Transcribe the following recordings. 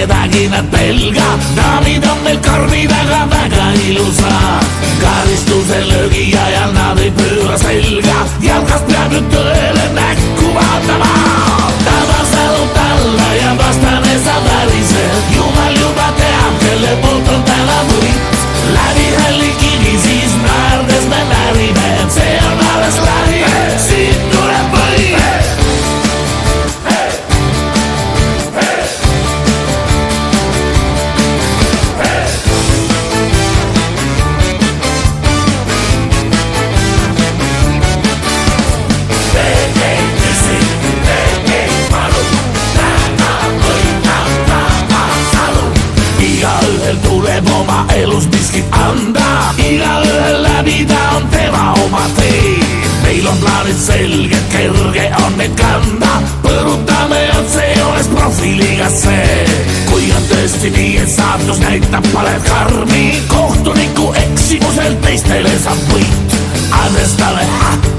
kedagi nad pelgab, daamid on meil karmid, aga väga ilusad. Karistuse löögi ajal nad ei pööra selga, jalgast peab ju tõele näkku vaatama. Tabas talub alla ja vastane saab väriseb, jumal juba teab, kelle poolt on täna võit. Läbi hälli kivi siis naerdes me närime, see on alles läbi, siit tuleb võit. Tuleb oma elus miskit anda, igaühel läbida on tema oma tee. Meil on plaanid selged, kerge on neid kanda, põrutame otse joones profiliigasse. Kui on tõesti nii, et saatus näitab palet karmi, kohtuniku eksimusel teistele saab võit. Andestame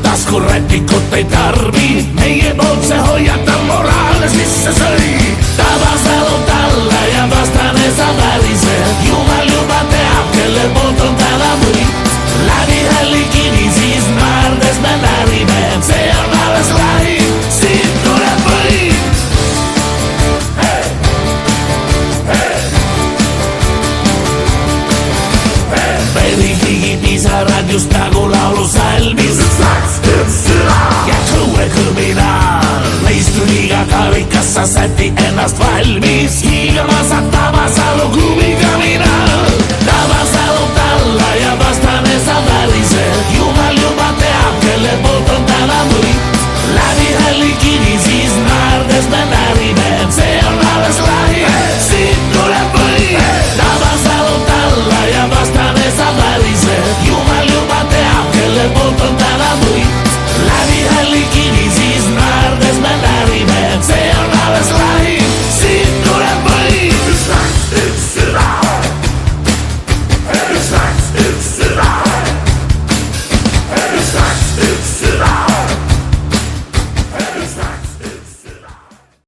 taskurätikut ei tarbi, meie poolt see hoiatav moraalne sisse sõi. Tabas talub alla ja vastane saab väriseb, jumal juba teab, kelle poolt on täna võit. Läbi hälli kivi siis naerdes me närime, see on alles lähi, siit tuleb võit. Veri higi pisarad just nagu laulusalmis, ja kõue kõminal neist üliga karikas sa säti ennast valmis, hiigama sa Tabasalu klubiga mina.